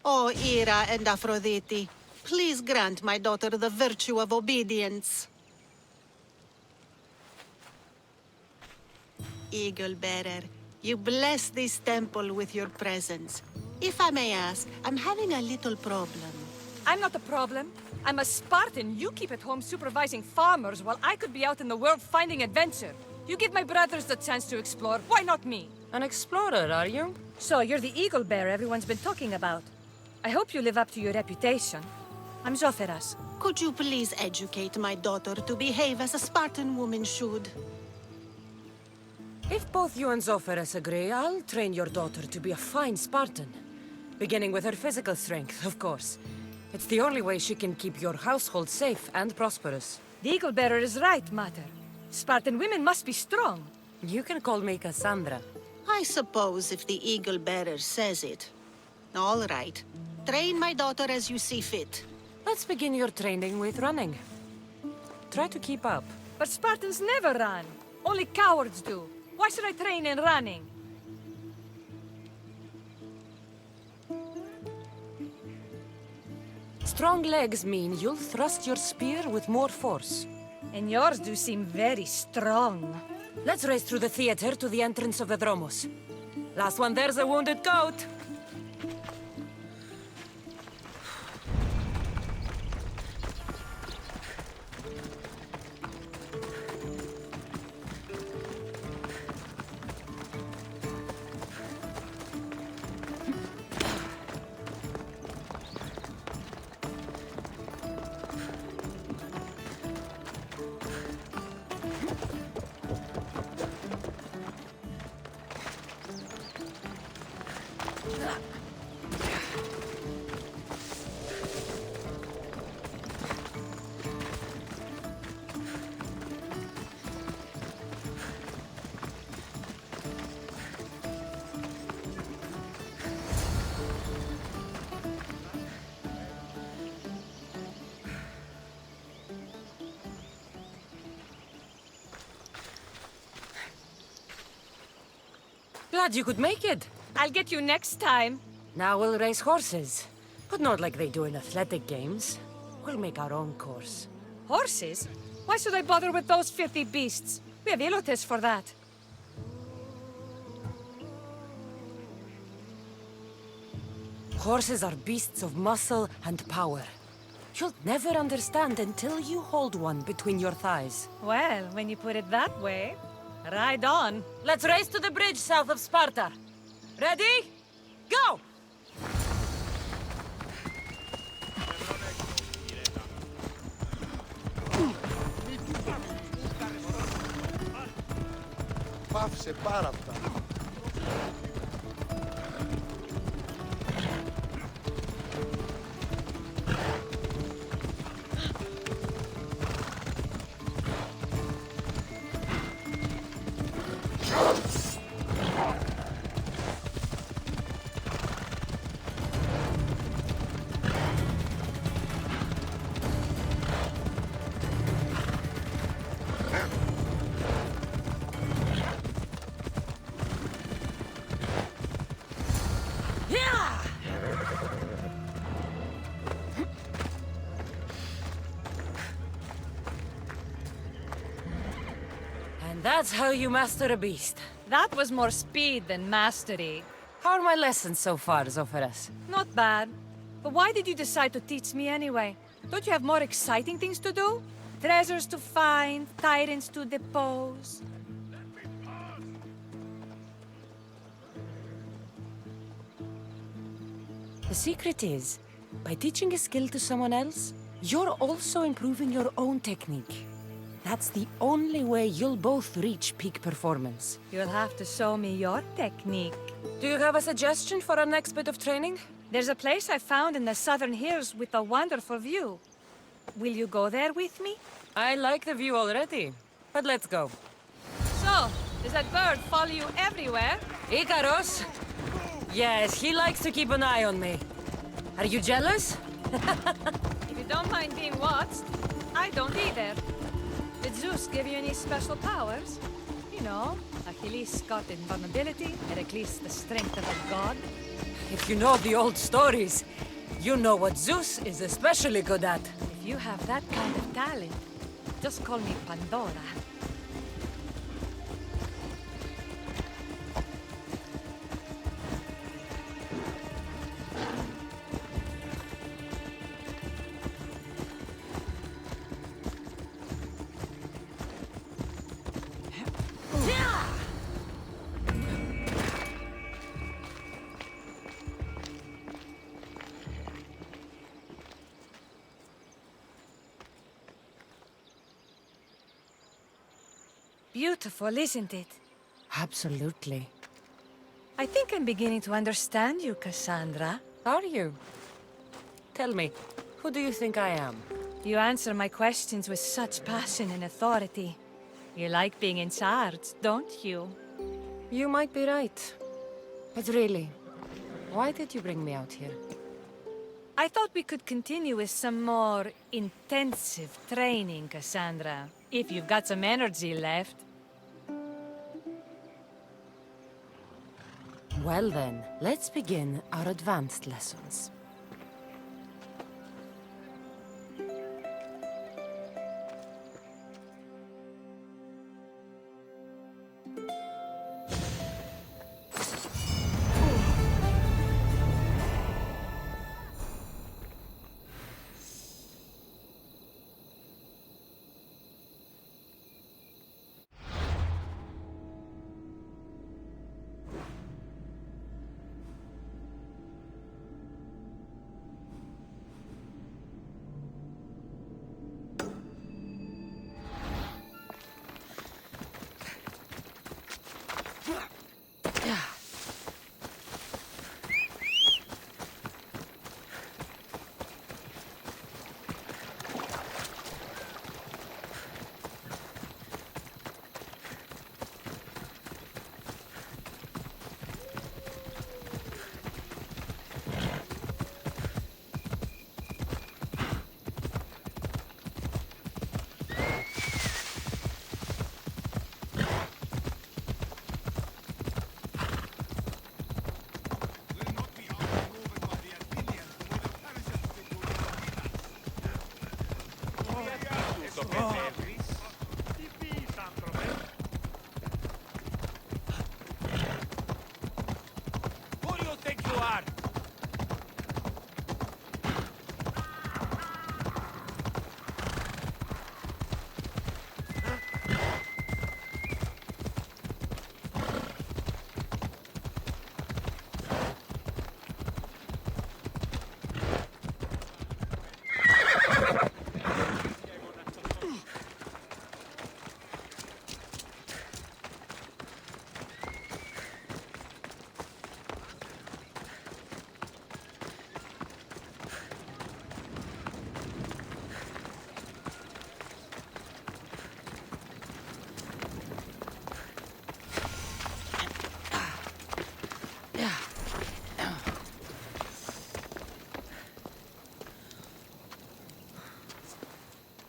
O Ira and Aphrodite, please grant my daughter the virtue of obedience. Eagle-bearer, you bless this temple with your presence. If I may ask, I'm having a little problem. I'm not the problem. I'm a Spartan. You keep at home supervising farmers while I could be out in the world finding adventure. You give my brothers the chance to explore. Why not me? An explorer, are you? So you're the eagle bearer everyone's been talking about. I hope you live up to your reputation. I'm Zoferas. Could you please educate my daughter to behave as a Spartan woman should? If both you and Zoferas agree, I'll train your daughter to be a fine Spartan. Beginning with her physical strength, of course. It's the only way she can keep your household safe and prosperous. The eagle bearer is right, Mater. Spartan women must be strong. You can call me Cassandra. I suppose if the eagle-bearer says it. All right. Train my daughter as you see fit. Let's begin your training with running. Try to keep up. But Spartans never run. Only cowards do. Why should I train in running? Strong legs mean you'll thrust your spear with more force. And yours do seem very strong. Let's race through the theater to the entrance of the Dromos. Last one there's a wounded goat. Glad you could make it. I'll get you next time. Now we'll race horses. But not like they do in athletic games. We'll make our own course. Horses? Why should I bother with those filthy beasts? We have elotes for that. Horses are beasts of muscle and power. You'll never understand until you hold one between your thighs. Well, when you put it that way, ride on. Let's race to the bridge south of Sparta. Ready? Go! Πάυσε πάρα αυτά. That's how you master a beast. That was more speed than mastery. How are my lessons so far, Zoferas? Not bad. But why did you decide to teach me anyway? Don't you have more exciting things to do? Treasures to find, tyrants to depose. The secret is, by teaching a skill to someone else, you're also improving your own technique. That's the only way you'll both reach peak performance. You'll have to show me your technique. Do you have a suggestion for our next bit of training? There's a place I found in the southern hills with a wonderful view. Will you go there with me? I like the view already, but let's go. So, does that bird follow you everywhere? Icaros? Yes, he likes to keep an eye on me. Are you jealous? If you don't mind being watched, I don't either. Did Zeus give you any special powers? You know, Achilles got invulnerability, Heracles the strength of a god. If you know the old stories, you know what Zeus is especially good at. If you have that kind of talent, just call me Pandora. Beautiful, isn't it? Absolutely. I think I'm beginning to understand you, Cassandra. Are you? Tell me, who do you think I am? You answer my questions with such passion and authority. You like being in charge, don't you? You might be right. But really, why did you bring me out here? I thought we could continue with some more intensive training, Cassandra. If you've got some energy left. Well then, let's begin our advanced lessons.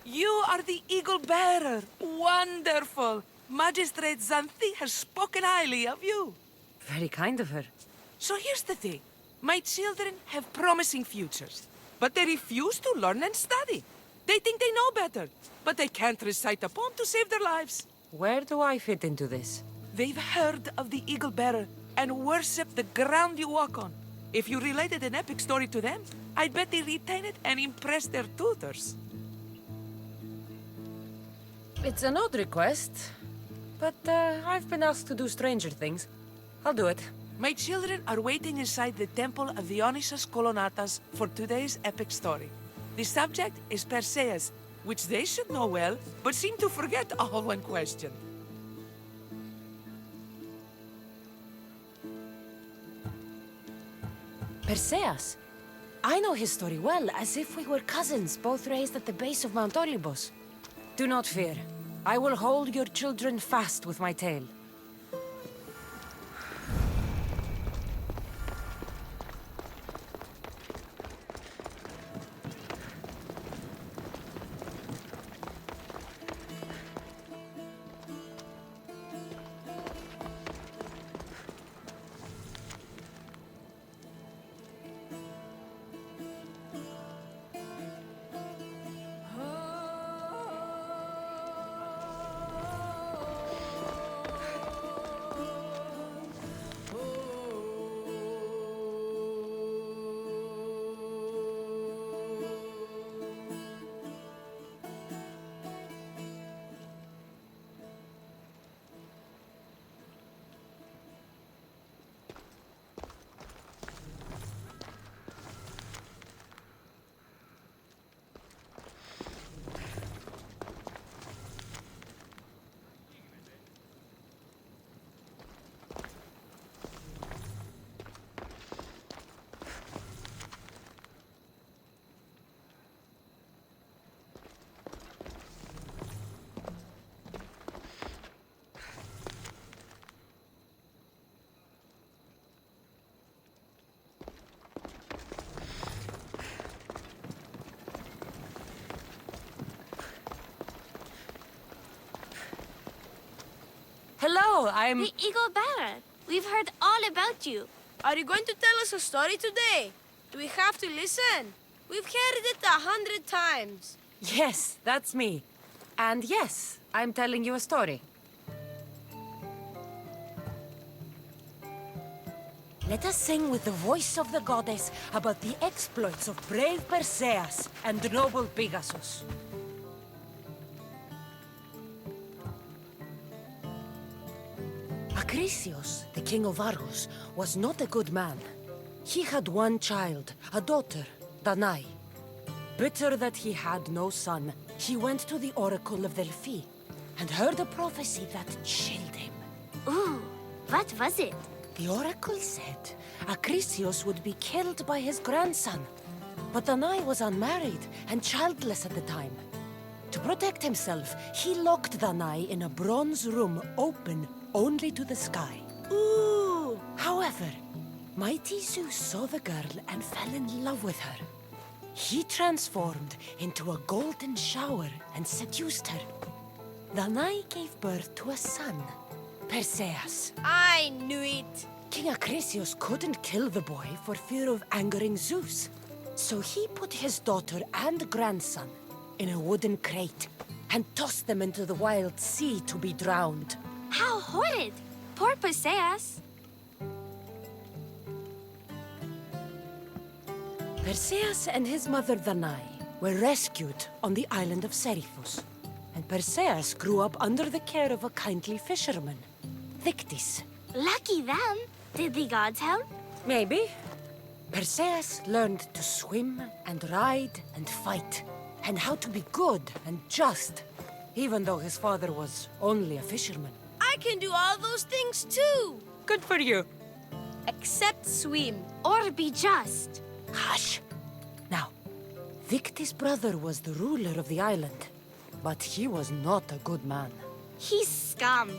You are the Eagle Bearer. Wonderful. Magistrate Xanthi has spoken highly of you. Very kind of her. So here's the thing. My children have promising futures, but they refuse to learn and study. They think they know better, but they can't recite a poem to save their lives. Where do I fit into this? They've heard of the Eagle Bearer and worship the ground you walk on. If you related an epic story to them, I'd bet they retain it and impress their tutors. It's an odd request, but I've been asked to do stranger things. I'll do it. My children are waiting inside the temple of Dionysus Kolonatas for today's epic story. The subject is Perseus, which they should know well, but seem to forget all when questioned. Perseus? I know his story well, as if we were cousins, both raised at the base of Mount Olympus. Do not fear. I will hold your children fast with my tail. all. I'm... The Eagle Baron. We've heard all about you. Are you going to tell us a story today? Do we have to listen? We've heard it 100 times. Yes, that's me. And yes, I'm telling you a story. Let us sing with the voice of the goddess about the exploits of brave Perseus and noble Pegasus. Acrisius, the king of Argos, was not a good man. He had one child, a daughter, Danae. Bitter that he had no son, he went to the oracle of Delphi and heard a prophecy that chilled him. Ooh, what was it? The oracle said Acrisius would be killed by his grandson. But Danae was unmarried and childless at the time. To protect himself, he locked Danae in a bronze room open only to the sky. Ooh! However, mighty Zeus saw the girl and fell in love with her. He transformed into a golden shower and seduced her. Danae gave birth to a son, Perseus. I knew it. King Acrisius couldn't kill the boy for fear of angering Zeus. So he put his daughter and grandson in a wooden crate and tossed them into the wild sea to be drowned. How horrid! Poor Perseus. Perseus and his mother Danae were rescued on the island of Seriphus. And Perseus grew up under the care of a kindly fisherman, Dictys. Lucky them. Did the gods help? Maybe. Perseus learned to swim and ride and fight, and how to be good and just, even though his father was only a fisherman. I can do all those things too. Good for you. Except swim. Or be just. Hush. Now, Dictys' brother was the ruler of the island, but he was not a good man. He's scum.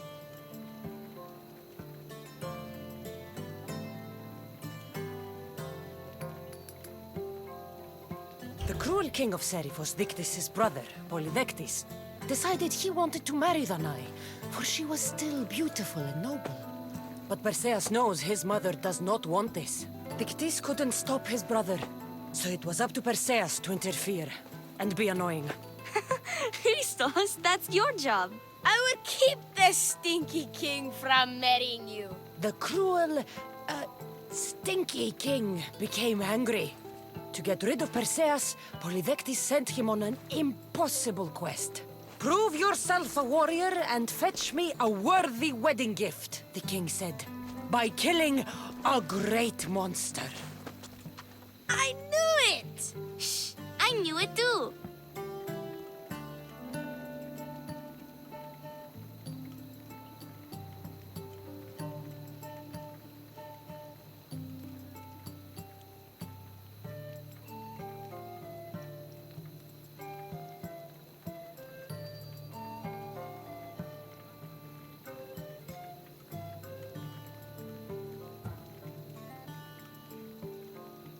The cruel king of Seriphus, Dictys' brother, Polydectes, decided he wanted to marry Danae, for she was still beautiful and noble. But Perseus knows his mother does not want this. Dictys couldn't stop his brother, so it was up to Perseus to interfere and be annoying. Christos, that's your job. I will keep the stinky king from marrying you. The cruel, stinky king became angry. To get rid of Perseus, Polydectes sent him on an impossible quest. Prove yourself a warrior and fetch me a worthy wedding gift, the king said, by killing a great monster. I knew it! Shh, I knew it too.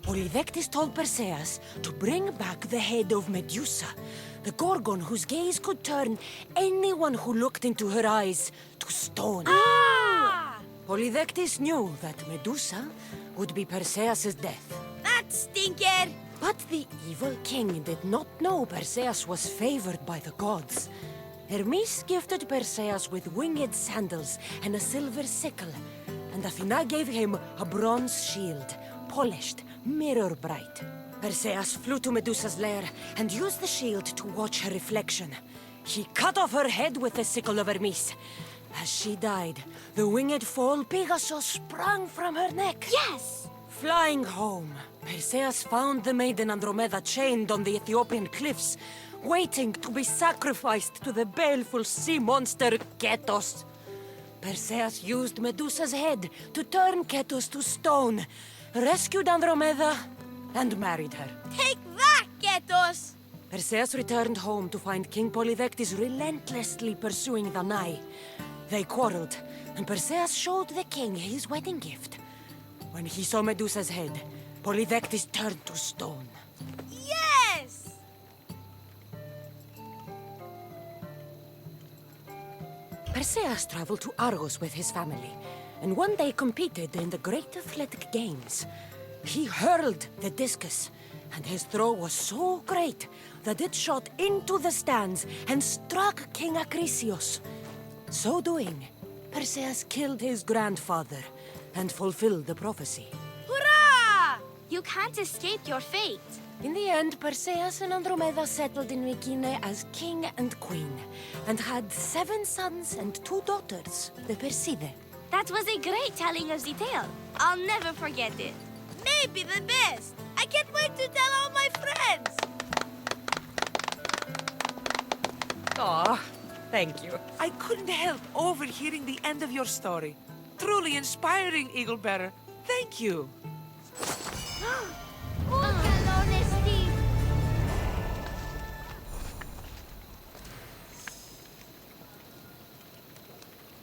Polydectes told Perseus to bring back the head of Medusa, the Gorgon whose gaze could turn anyone who looked into her eyes to stone. Ah! Polydectes knew that Medusa would be Perseus' death. That stinker! But the evil king did not know Perseus was favored by the gods. Hermes gifted Perseus with winged sandals and a silver sickle, and Athena gave him a bronze shield, polished, mirror bright. Perseus flew to Medusa's lair and used the shield to watch her reflection. He cut off her head with the sickle of Hermes. As she died, the winged foal Pegasus sprang from her neck. Yes! Flying home, Perseus found the maiden Andromeda chained on the Ethiopian cliffs, waiting to be sacrificed to the baleful sea monster Ketos. Perseus used Medusa's head to turn Ketos to stone, rescued Andromeda, and married her. Take that, Ketos! Perseus returned home to find King Polydectes relentlessly pursuing Danae. They quarreled, and Perseus showed the king his wedding gift. When he saw Medusa's head, Polydectes turned to stone. Yes! Perseus traveled to Argos with his family, and one day competed in the Great Athletic Games. He hurled the discus, and his throw was so great that it shot into the stands and struck King Acrisius. So doing, Perseus killed his grandfather and fulfilled the prophecy. Hurrah! You can't escape your fate. In the end, Perseus and Andromeda settled in Mycenae as king and queen, and had 7 sons and 2 daughters, the Perside. That was a great telling of the tale. I'll never forget it. Maybe the best. I can't wait to tell all my friends. Aw, thank you. I couldn't help overhearing the end of your story. Truly inspiring, Eagle Bearer. Thank you.